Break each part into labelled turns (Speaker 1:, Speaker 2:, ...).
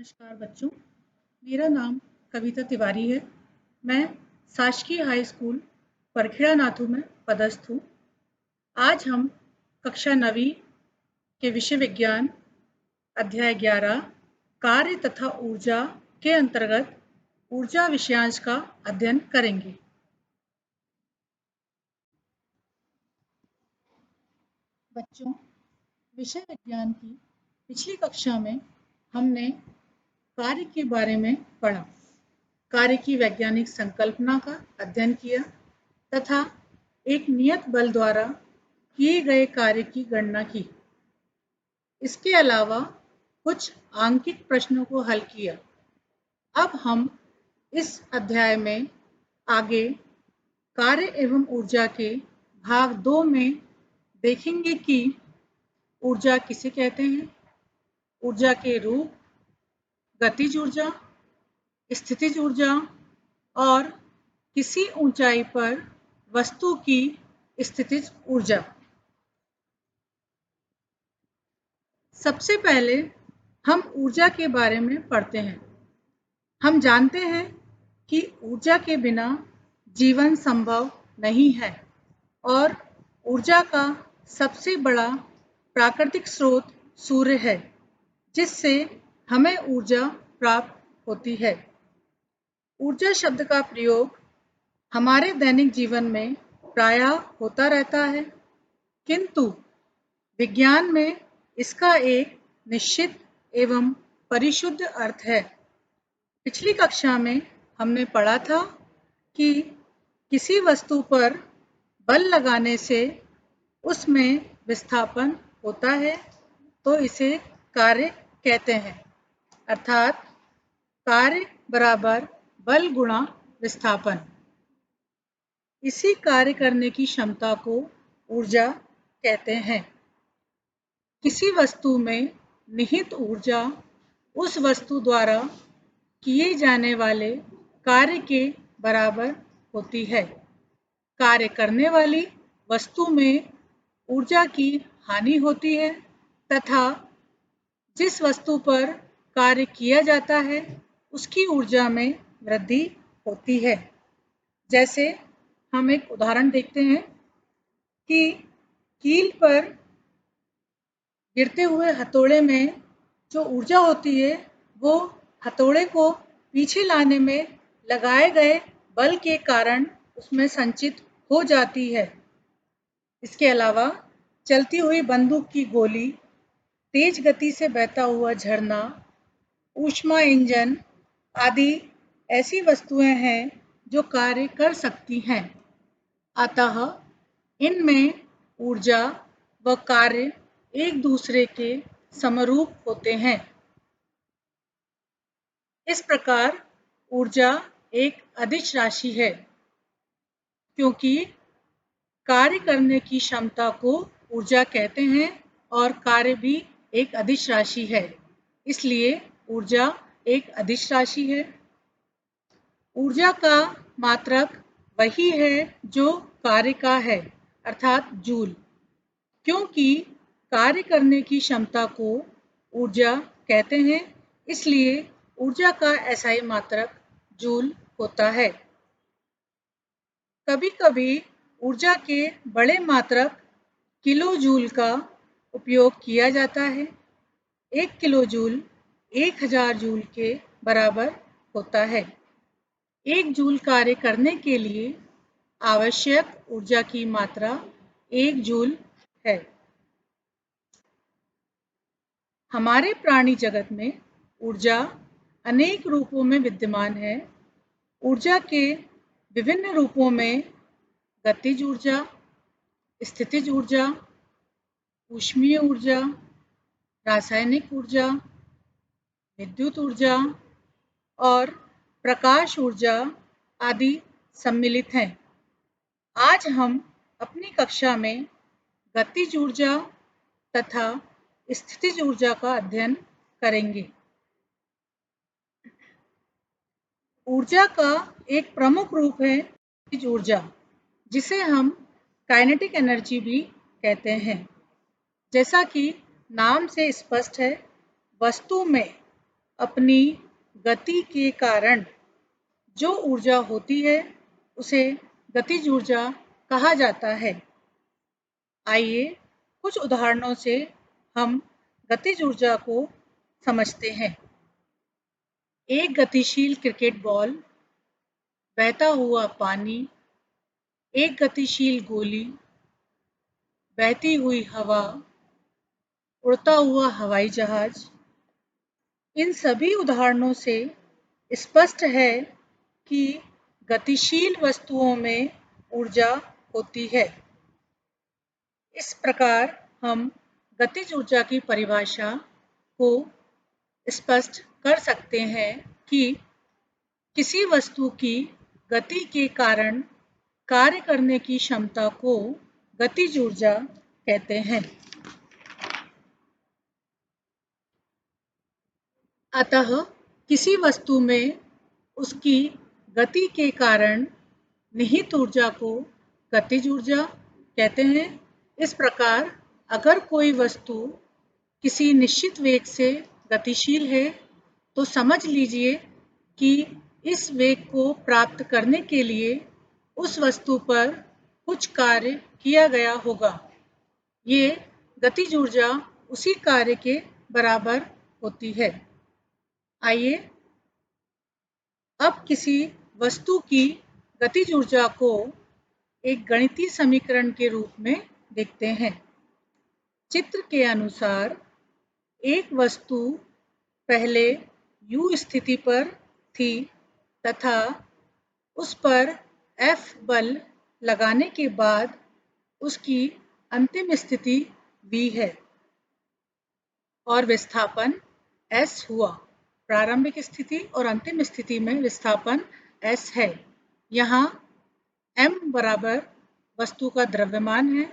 Speaker 1: नमस्कार बच्चों, मेरा नाम कविता तिवारी है। मैं शासकीय हाई स्कूल परखेड़ा नाथू में पदस्थ हूँ। आज हम कक्षा 9वीं के विषय विज्ञान अध्याय 11 कार्य तथा ऊर्जा के अंतर्गत ऊर्जा विषयांश का अध्ययन करेंगे। बच्चों, विषय विज्ञान की पिछली कक्षा में हमने कार्य के बारे में पढ़ा, कार्य की वैज्ञानिक संकल्पना का अध्ययन किया तथा एक नियत बल द्वारा किए गए कार्य की गणना की। इसके अलावा कुछ आंकिक प्रश्नों को हल किया। अब हम इस अध्याय में आगे कार्य एवं ऊर्जा के भाग 2 में देखेंगे कि ऊर्जा किसे कहते हैं, ऊर्जा के रूप, गतिज ऊर्जा, स्थितिज ऊर्जा और किसी ऊंचाई पर वस्तु की स्थितिज ऊर्जा। सबसे पहले हम ऊर्जा के बारे में पढ़ते हैं। हम जानते हैं कि ऊर्जा के बिना जीवन संभव नहीं है और ऊर्जा का सबसे बड़ा प्राकृतिक स्रोत सूर्य है, जिससे हमें ऊर्जा प्राप्त होती है। ऊर्जा शब्द का प्रयोग हमारे दैनिक जीवन में प्रायः होता रहता है, किंतु विज्ञान में इसका एक निश्चित एवं परिशुद्ध अर्थ है। पिछली कक्षा में हमने पढ़ा था कि किसी वस्तु पर बल लगाने से उसमें विस्थापन होता है तो इसे कार्य कहते हैं, अर्थात कार्य बराबर बल गुणा विस्थापन। इसी कार्य करने की क्षमता को ऊर्जा कहते हैं। किसी वस्तु में निहित ऊर्जा उस वस्तु द्वारा किए जाने वाले कार्य के बराबर होती है। कार्य करने वाली वस्तु में ऊर्जा की हानि होती है तथा जिस वस्तु पर कार्य किया जाता है उसकी ऊर्जा में वृद्धि होती है। जैसे हम एक उदाहरण देखते हैं कि कील पर गिरते हुए हथौड़े में जो ऊर्जा होती है वो हथौड़े को पीछे लाने में लगाए गए बल के कारण उसमें संचित हो जाती है। इसके अलावा चलती हुई बंदूक की गोली, तेज गति से बहता हुआ झरना, ऊष्मा इंजन आदि ऐसी वस्तुएं हैं जो कार्य कर सकती हैं। अतः इनमें ऊर्जा व कार्य एक दूसरे के समरूप होते हैं। इस प्रकार ऊर्जा एक अदिश राशि है, क्योंकि कार्य करने की क्षमता को ऊर्जा कहते हैं और कार्य भी एक अदिश राशि है, इसलिए ऊर्जा एक अदिश राशि है। ऊर्जा का मात्रक वही है जो कार्य का है, अर्थात जूल। क्योंकि कार्य करने की क्षमता को ऊर्जा कहते हैं, इसलिए ऊर्जा का एसआई मात्रक जूल होता है। कभी कभी ऊर्जा के बड़े मात्रक किलो जूल का उपयोग किया जाता है। 1 किलो जूल 1000 जूल के बराबर होता है। 1 जूल कार्य करने के लिए आवश्यक ऊर्जा की मात्रा 1 जूल है। हमारे प्राणी जगत में ऊर्जा अनेक रूपों में विद्यमान है। ऊर्जा के विभिन्न रूपों में गतिज ऊर्जा, स्थितिज ऊर्जा, ऊष्मीय ऊर्जा, रासायनिक ऊर्जा, विद्युत ऊर्जा और प्रकाश ऊर्जा आदि सम्मिलित हैं। आज हम अपनी कक्षा में गतिज ऊर्जा तथा स्थितिज ऊर्जा का अध्ययन करेंगे। ऊर्जा का एक प्रमुख रूप है गतिज ऊर्जा, जिसे हम काइनेटिक एनर्जी भी कहते हैं। जैसा कि नाम से स्पष्ट है, वस्तु में अपनी गति के कारण जो ऊर्जा होती है उसे गतिज ऊर्जा कहा जाता है। आइए कुछ उदाहरणों से हम गतिज ऊर्जा को समझते हैं। एक गतिशील क्रिकेट बॉल, बहता हुआ पानी, एक गतिशील गोली, बहती हुई हवा, उड़ता हुआ हवाई जहाज। इन सभी उदाहरणों से स्पष्ट है कि गतिशील वस्तुओं में ऊर्जा होती है। इस प्रकार हम गतिज ऊर्जा की परिभाषा को स्पष्ट कर सकते हैं कि किसी वस्तु की गति के कारण कार्य करने की क्षमता को गतिज ऊर्जा कहते हैं। अतः किसी वस्तु में उसकी गति के कारण निहित ऊर्जा को गतिज ऊर्जा कहते हैं। इस प्रकार अगर कोई वस्तु किसी निश्चित वेग से गतिशील है तो समझ लीजिए कि इस वेग को प्राप्त करने के लिए उस वस्तु पर कुछ कार्य किया गया होगा। ये गतिज ऊर्जा उसी कार्य के बराबर होती है। आइए अब किसी वस्तु की गतिज ऊर्जा को एक गणितीय समीकरण के रूप में देखते हैं। चित्र के अनुसार एक वस्तु पहले U स्थिति पर थी तथा उस पर F बल लगाने के बाद उसकी अंतिम स्थिति V है और विस्थापन S हुआ। प्रारंभिक स्थिति और अंतिम स्थिति में विस्थापन S है। यहाँ m बराबर वस्तु का द्रव्यमान है,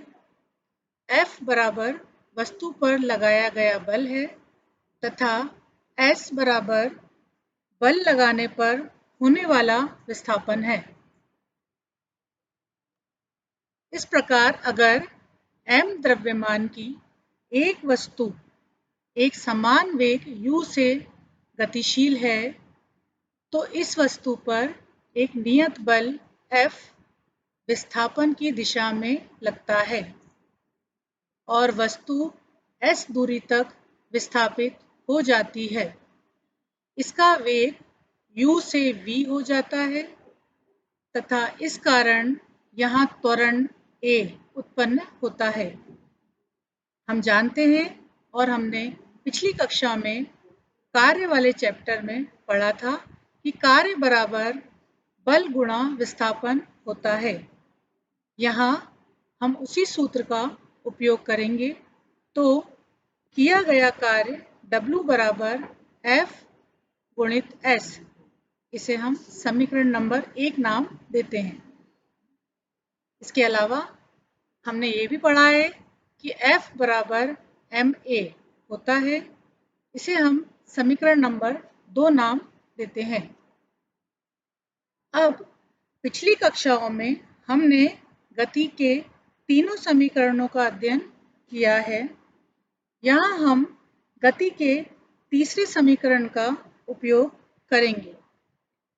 Speaker 1: F बराबर वस्तु पर लगाया गया बल है तथा S बराबर बल लगाने पर होने वाला विस्थापन है। इस प्रकार अगर m द्रव्यमान की एक वस्तु एक समान वेग u से गतिशील है तो इस वस्तु पर एक नियत बल F विस्थापन की दिशा में लगता है और वस्तु s दूरी तक विस्थापित हो जाती है। इसका वेग u से v हो जाता है तथा इस कारण यहाँ त्वरण a उत्पन्न होता है। हम जानते हैं और हमने पिछली कक्षा में कार्य वाले चैप्टर में पढ़ा था कि कार्य बराबर बल गुणा विस्थापन होता है। यहाँ हम उसी सूत्र का उपयोग करेंगे तो किया गया कार्य W बराबर F गुणित S, इसे हम समीकरण नंबर 1 नाम देते हैं। इसके अलावा हमने ये भी पढ़ा है कि F बराबर MA होता है, इसे हम समीकरण नंबर 2 नाम देते हैं। अब पिछली कक्षाओं में हमने गति के तीनों समीकरणों का अध्ययन किया है। यहाँ हम गति के तीसरे समीकरण का उपयोग करेंगे।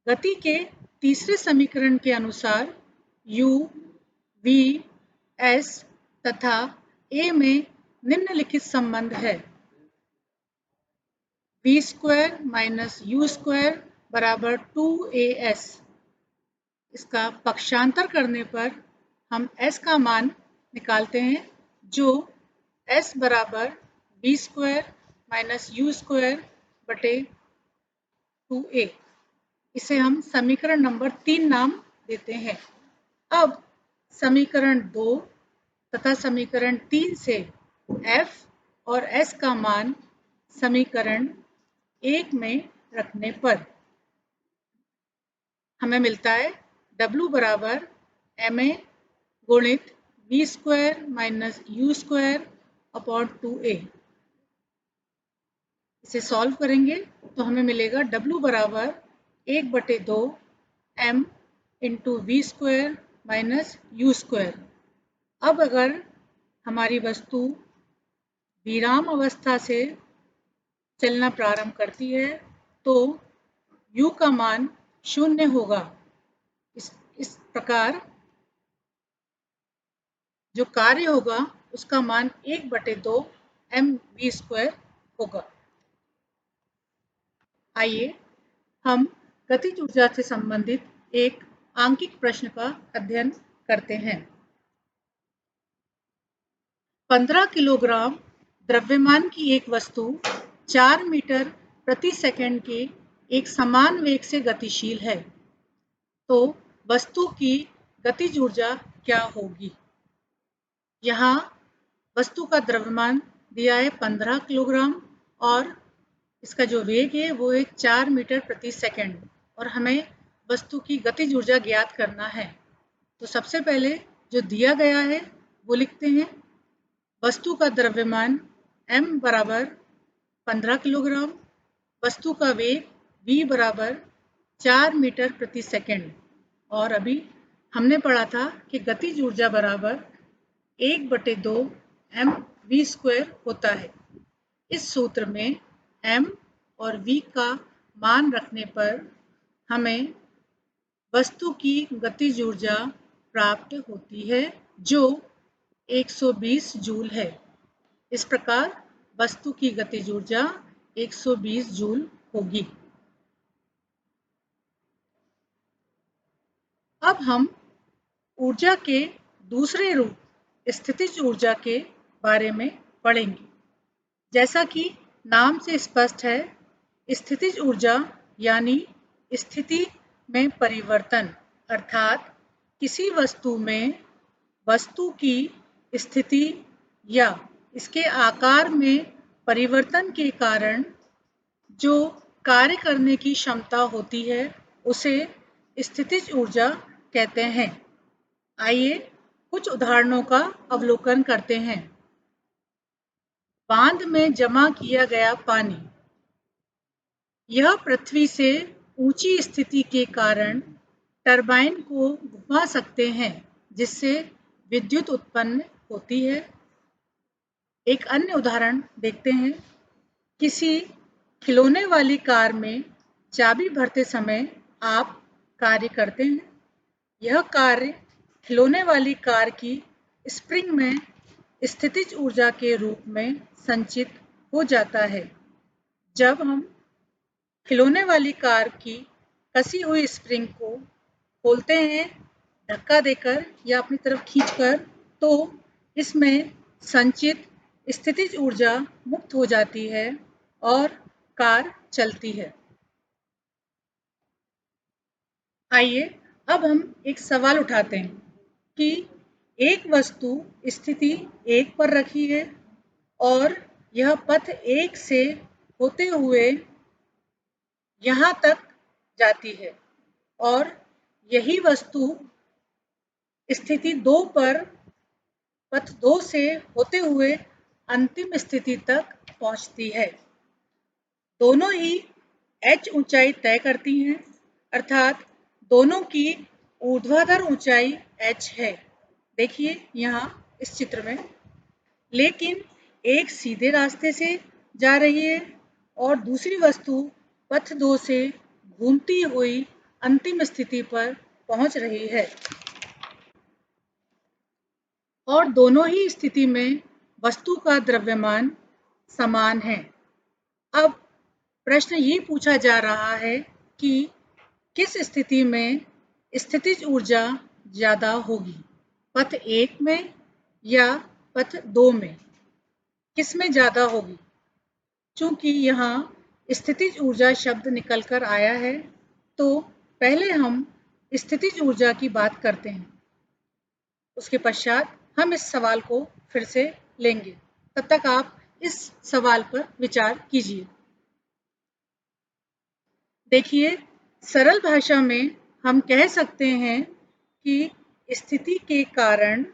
Speaker 1: गति के तीसरे समीकरण के अनुसार u, v, s तथा a में निम्नलिखित संबंध है। v square minus u square बराबर 2as। इसका पक्षांतर करने पर हम s का मान निकालते हैं जो s बराबर v square minus u square बटे 2a। इसे हम समीकरण नंबर 3 नाम देते हैं। अब समीकरण 2 तथा समीकरण 3 से f और s का मान समीकरण 1 में रखने पर हमें मिलता है W बराबर MA गुणित v square minus u square upon 2a। इसे सॉल्व करेंगे तो हमें मिलेगा W बराबर 1/2 m into v square minus u square. अब अगर हमारी वस्तु विराम अवस्था से चलना प्रारंभ करती है तो u का मान 0 होगा। इस प्रकार जो कार्य होगा उसका मान 1/2 mv² होगा। आइए हम गतिज ऊर्जा से संबंधित एक आंकिक प्रश्न का अध्ययन करते हैं। 15 किलोग्राम द्रव्यमान की एक वस्तु 4 मीटर प्रति सेकंड के एक समान वेग से गतिशील है, तो वस्तु की गतिज ऊर्जा क्या होगी? यहाँ वस्तु का द्रव्यमान दिया है 15 किलोग्राम और इसका जो वेग है वो है 4 मीटर प्रति सेकंड और हमें वस्तु की गतिज ऊर्जा ज्ञात करना है। तो सबसे पहले जो दिया गया है वो लिखते हैं। वस्तु का द्रव्यमान m बराबर 15 किलोग्राम, वस्तु का वेग v बराबर 4 मीटर प्रति सेकंड और अभी हमने पढ़ा था कि गतिज ऊर्जा बराबर 1/2 mv² होता है। इस सूत्र में m और v का मान रखने पर हमें वस्तु की गतिज ऊर्जा प्राप्त होती है जो 120 जूल है। इस प्रकार वस्तु की गतिज ऊर्जा 120 जूल होगी। अब हम ऊर्जा के दूसरे रूप स्थितिज ऊर्जा के बारे में पढ़ेंगे। जैसा कि नाम से स्पष्ट है, स्थितिज ऊर्जा यानी स्थिति में परिवर्तन अर्थात किसी वस्तु में वस्तु की स्थिति या इसके आकार में परिवर्तन के कारण जो कार्य करने की क्षमता होती है उसे स्थितिज ऊर्जा कहते हैं। आइए कुछ उदाहरणों का अवलोकन करते हैं। बांध में जमा किया गया पानी, यह पृथ्वी से ऊंची स्थिति के कारण टरबाइन को घुमा सकते हैं जिससे विद्युत उत्पन्न होती है। एक अन्य उदाहरण देखते हैं। किसी खिलौने वाली कार में चाबी भरते समय आप कार्य करते हैं। यह कार्य खिलौने वाली कार की स्प्रिंग में स्थितिज ऊर्जा के रूप में संचित हो जाता है। जब हम खिलौने वाली कार की कसी हुई स्प्रिंग को खोलते हैं धक्का देकर या अपनी तरफ खींचकर, तो इसमें संचित स्थितिज ऊर्जा मुक्त हो जाती है और कार चलती है। आइए अब हम एक सवाल उठाते हैं कि एक वस्तु स्थिति 1 पर रखी है और यह पथ 1 से होते हुए यहाँ तक जाती है और यही वस्तु स्थिति 2 पर पथ 2 से होते हुए अंतिम स्थिति तक पहुँचती है। दोनों ही h ऊंचाई तय करती हैं, अर्थात दोनों की ऊर्ध्वाधर ऊंचाई h है। देखिए यहाँ इस चित्र में, लेकिन एक सीधे रास्ते से जा रही है और दूसरी वस्तु पथ 2 से घूमती हुई अंतिम स्थिति पर पहुंच रही है और दोनों ही स्थिति में वस्तु का द्रव्यमान समान है। अब प्रश्न ये पूछा जा रहा है कि किस स्थिति में स्थितिज ऊर्जा ज़्यादा होगी, पथ 1 में या पथ 2 में? किस में ज़्यादा होगी? चूँकि यहाँ स्थितिज ऊर्जा शब्द निकल कर आया है तो पहले हम स्थितिज ऊर्जा की बात करते हैं, उसके पश्चात हम इस सवाल को फिर से लेंगे। तब तक आप इस सवाल पर विचार कीजिए। देखिए, सरल भाषा में हम कह सकते हैं कि स्थिति के कारण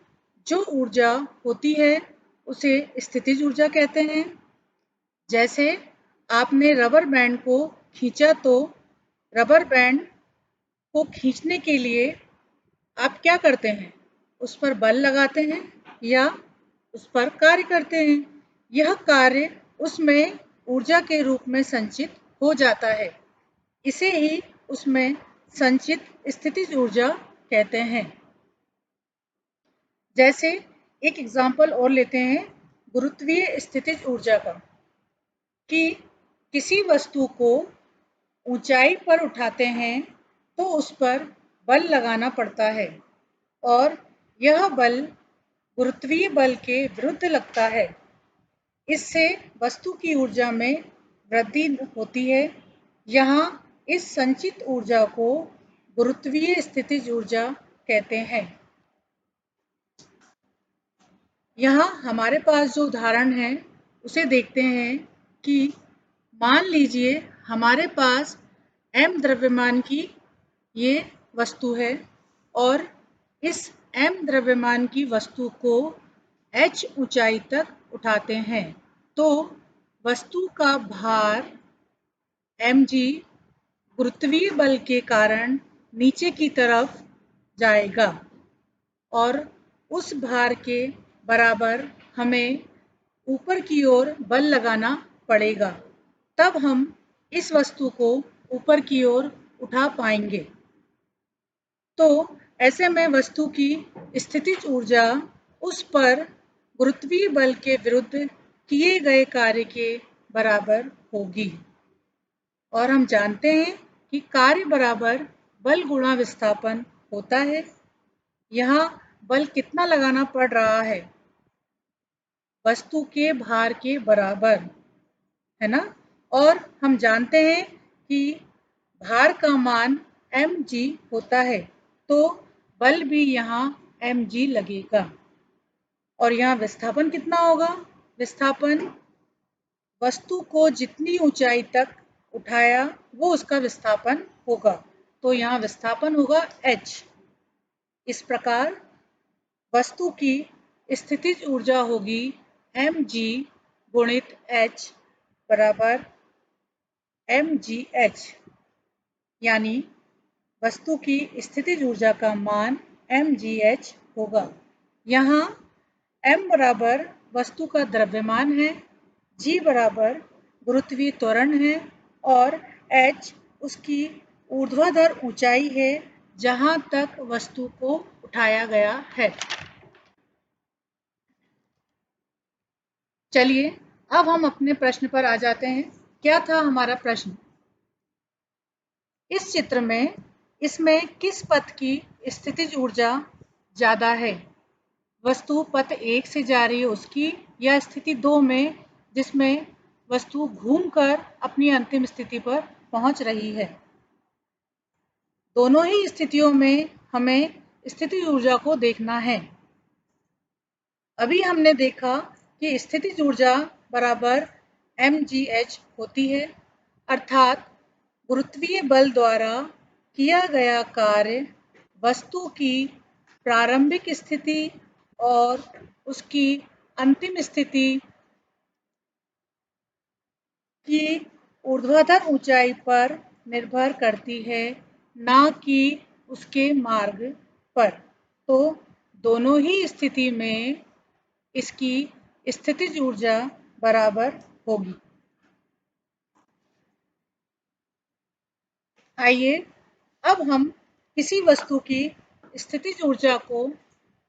Speaker 1: जो ऊर्जा होती है उसे स्थितिज ऊर्जा कहते हैं। जैसे आपने रबर बैंड को खींचा तो रबर बैंड को खींचने के लिए आप क्या करते हैं? उस पर बल लगाते हैं या उस पर कार्य करते हैं। यह कार्य उसमें ऊर्जा के रूप में संचित हो जाता है। इसे ही उसमें संचित स्थितिज ऊर्जा कहते हैं। जैसे एक एग्जाम्पल और लेते हैं गुरुत्वीय स्थितिज ऊर्जा का, कि किसी वस्तु को ऊंचाई पर उठाते हैं तो उस पर बल लगाना पड़ता है और यह बल गुरुत्वीय बल के विरुद्ध लगता है। इससे वस्तु की ऊर्जा में वृद्धि होती है। यहाँ इस संचित ऊर्जा को गुरुत्वीय स्थितिज ऊर्जा कहते हैं। यहाँ हमारे पास जो उदाहरण है उसे देखते हैं कि मान लीजिए हमारे पास m द्रव्यमान की ये वस्तु है और इस m द्रव्यमान की वस्तु को h ऊंचाई तक उठाते हैं तो वस्तु का भार mg गुरुत्वीय बल के कारण नीचे की तरफ जाएगा और उस भार के बराबर हमें ऊपर की ओर बल लगाना पड़ेगा, तब हम इस वस्तु को ऊपर की ओर उठा पाएंगे। तो ऐसे में वस्तु की स्थितिज ऊर्जा उस पर गुरुत्वीय बल के विरुद्ध किए गए कार्य के बराबर होगी। और हम जानते हैं कि कार्य बराबर बल गुणा विस्थापन होता है। यहाँ बल कितना लगाना पड़ रहा है? वस्तु के भार के बराबर, है ना। और हम जानते हैं कि भार का मान mg होता है तो बल भी यहाँ mg लगेगा। और यहाँ विस्थापन कितना होगा? विस्थापन वस्तु को जितनी ऊंचाई तक उठाया वो उसका विस्थापन होगा, तो यहाँ विस्थापन होगा h। इस प्रकार वस्तु की स्थितिज ऊर्जा होगी mg गुणित h बराबर mgh, यानी वस्तु की स्थितिज ऊर्जा का मान mgh होगा। यहाँ m बराबर वस्तु का द्रव्यमान है, g बराबर गुरुत्वीय त्वरण है और h उसकी ऊर्ध्वाधर ऊंचाई है जहाँ तक वस्तु को उठाया गया है। चलिए अब हम अपने प्रश्न पर आ जाते हैं। क्या था हमारा प्रश्न? इस चित्र में इसमें किस पथ की स्थितिज ऊर्जा ज़्यादा है? वस्तु पथ 1 से जा रही है उसकी, या स्थिति 2 में जिसमें वस्तु घूमकर अपनी अंतिम स्थिति पर पहुंच रही है? दोनों ही स्थितियों में हमें स्थितिज ऊर्जा को देखना है। अभी हमने देखा कि स्थितिज ऊर्जा बराबर mgh होती है, अर्थात गुरुत्वीय बल द्वारा किया गया कार्य वस्तु की प्रारंभिक स्थिति और उसकी अंतिम स्थिति की ऊर्ध्वाधर ऊंचाई पर निर्भर करती है, ना कि उसके मार्ग पर। तो दोनों ही स्थिति में इसकी स्थितिज ऊर्जा बराबर होगी। आइए अब हम किसी वस्तु की स्थितिज ऊर्जा को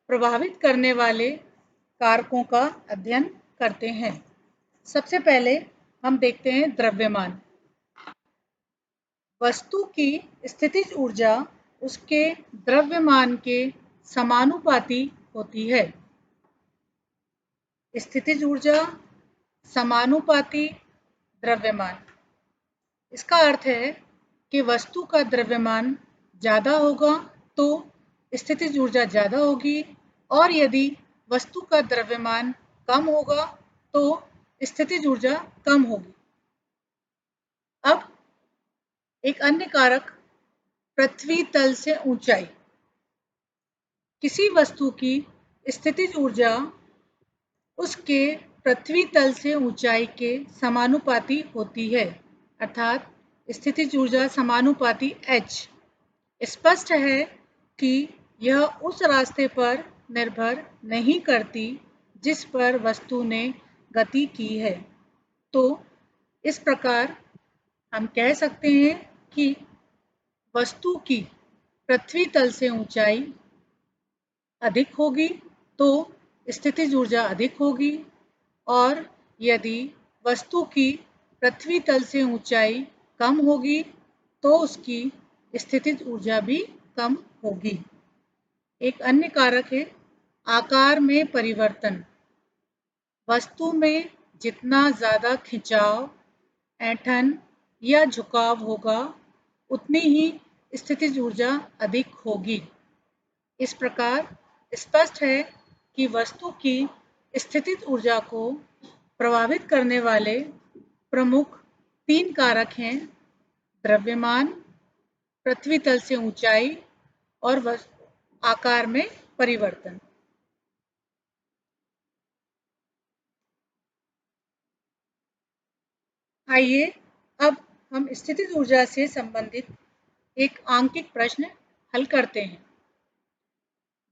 Speaker 1: प्रभावित करने वाले कारकों का अध्ययन करते हैं। सबसे पहले हम देखते हैं द्रव्यमान। वस्तु की स्थितिज ऊर्जा उसके द्रव्यमान के समानुपाती होती है। स्थितिज ऊर्जा समानुपाती द्रव्यमान, इसका अर्थ है कि वस्तु का द्रव्यमान ज़्यादा होगा तो स्थितिज ऊर्जा ज़्यादा होगी, और यदि वस्तु का द्रव्यमान कम होगा तो स्थितिज ऊर्जा कम होगी। अब एक अन्य कारक, पृथ्वी तल से ऊंचाई। किसी वस्तु की स्थितिज ऊर्जा उसके पृथ्वी तल से ऊंचाई के समानुपाती होती है, अर्थात स्थितिज ऊर्जा समानुपाती h। स्पष्ट है कि यह उस रास्ते पर निर्भर नहीं करती जिस पर वस्तु ने गति की है। तो इस प्रकार हम कह सकते हैं कि वस्तु की पृथ्वी तल से ऊंचाई अधिक होगी तो स्थितिज ऊर्जा अधिक होगी, और यदि वस्तु की पृथ्वी तल से ऊंचाई कम होगी तो उसकी स्थितिज ऊर्जा भी कम होगी। एक अन्य कारक है आकार में परिवर्तन। वस्तु में जितना ज़्यादा खिंचाव, ऐंठन या झुकाव होगा, उतनी ही स्थितिज ऊर्जा अधिक होगी। इस प्रकार स्पष्ट है कि वस्तु की स्थितिज ऊर्जा को प्रभावित करने वाले प्रमुख 3 कारक हैं: द्रव्यमान, पृथ्वी तल से ऊंचाई और आकार में परिवर्तन। आइए अब हम स्थितिज ऊर्जा से संबंधित एक आंकिक प्रश्न हल करते हैं।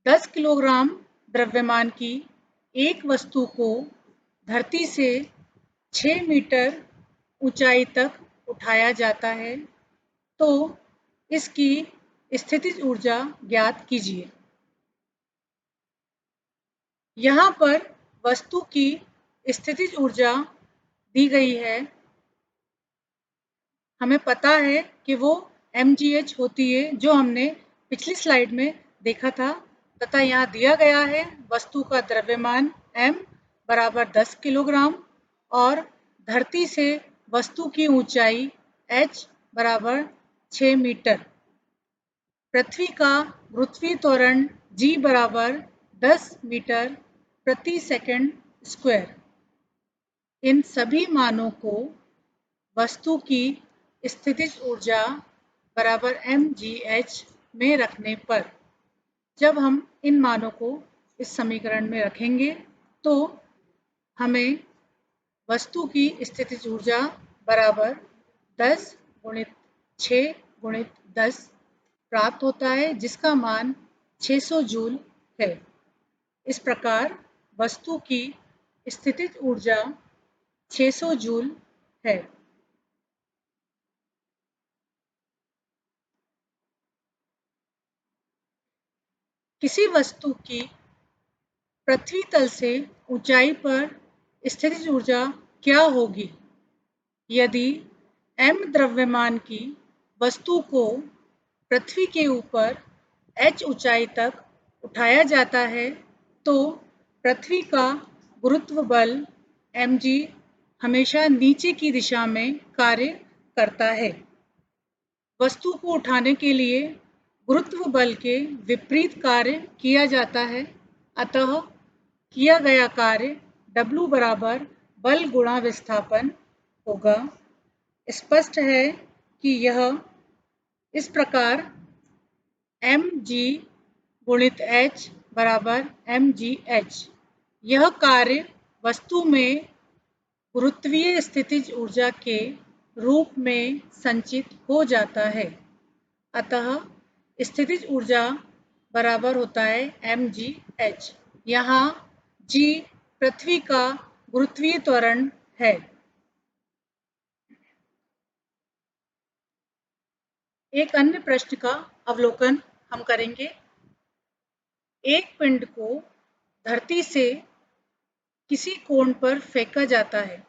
Speaker 1: 10 किलोग्राम द्रव्यमान की एक वस्तु को धरती से 6 मीटर ऊंचाई तक उठाया जाता है, तो इसकी स्थितिज ऊर्जा ज्ञात कीजिए। यहाँ पर वस्तु की स्थितिज ऊर्जा दी गई है। हमें पता है कि वो mgh होती है, जो हमने पिछली स्लाइड में देखा था, तथा यहाँ दिया गया है वस्तु का द्रव्यमान m बराबर 10 किलोग्राम और धरती से वस्तु की ऊंचाई h बराबर 6 मीटर। पृथ्वी का गुरुत्वीय त्वरण g बराबर 10 मीटर प्रति सेकंड स्क्वायर। इन सभी मानों को वस्तु की स्थितिज ऊर्जा बराबर mgh में रखने पर, जब हम इन मानों को इस समीकरण में रखेंगे तो हमें वस्तु की स्थितिज ऊर्जा बराबर 10 गुणित 6 गुणित 10 प्राप्त होता है, जिसका मान 600 जूल है। इस प्रकार वस्तु की स्थितिज ऊर्जा 600 जूल है। किसी वस्तु की पृथ्वी तल से ऊंचाई पर स्थितिज ऊर्जा क्या होगी? यदि m द्रव्यमान की वस्तु को पृथ्वी के ऊपर h ऊंचाई तक उठाया जाता है, तो पृथ्वी का गुरुत्व बल mg हमेशा नीचे की दिशा में कार्य करता है। वस्तु को उठाने के लिए गुरुत्व बल के विपरीत कार्य किया जाता है, अतः किया गया कार्य W बराबर बल गुणा विस्थापन होगा। स्पष्ट है कि यह इस प्रकार mg गुणित h बराबर mgh। यह कार्य वस्तु में गुरुत्वीय स्थितिज ऊर्जा के रूप में संचित हो जाता है, अतः स्थितिज ऊर्जा बराबर होता है mgh। यहाँ g पृथ्वी का गुरुत्वीय त्वरण है। एक अन्य प्रश्न का अवलोकन हम करेंगे। एक पिंड को धरती से किसी कोण पर फेंका जाता है।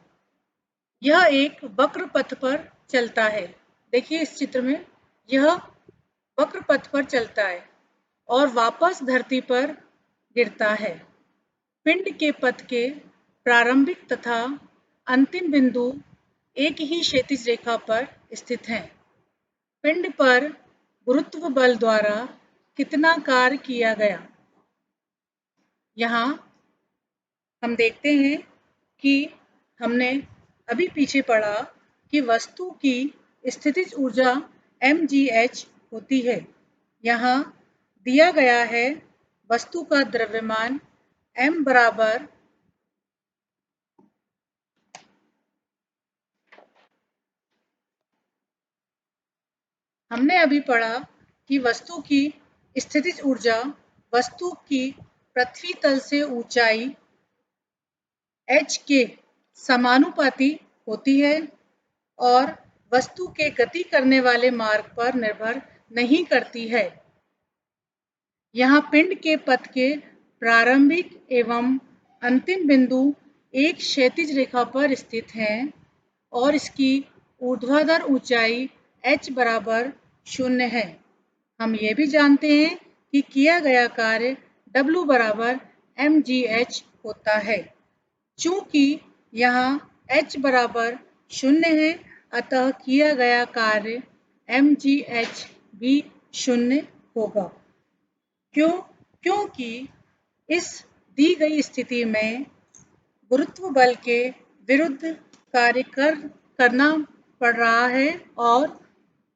Speaker 1: यह एक वक्र पथ पर चलता है। देखिए इस चित्र में, यह वक्र पथ पर चलता है और वापस धरती पर गिरता है। पिंड के पथ के प्रारंभिक तथा अंतिम बिंदु एक ही क्षैतिज रेखा पर स्थित हैं। पिंड पर गुरुत्व बल द्वारा कितना कार्य किया गया? यहाँ हम देखते हैं कि हमने अभी पीछे पढ़ा कि वस्तु की स्थितिज ऊर्जा mgh होती है। यहाँ दिया गया है वस्तु का द्रव्यमान m बराबर हमने अभी पढ़ा कि वस्तु की स्थितिज ऊर्जा वस्तु की पृथ्वी तल से ऊंचाई h के समानुपाती होती है और वस्तु के गति करने वाले मार्ग पर निर्भर नहीं करती है। यहाँ पिंड के पथ के प्रारंभिक एवं अंतिम बिंदु एक क्षैतिज रेखा पर स्थित हैं और इसकी ऊर्ध्वाधर ऊंचाई h बराबर 0 है। हम ये भी जानते हैं कि किया गया कार्य W बराबर mgh होता है। चूंकि यहाँ h बराबर 0 है, अतः किया गया कार्य mgh भी 0 होगा। क्योंकि इस दी गई स्थिति में गुरुत्व बल के विरुद्ध कार्य करना पड़ रहा है और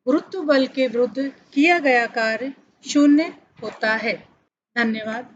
Speaker 1: गुरुत्व बल के विरुद्ध किया गया कार्य 0 होता है। धन्यवाद।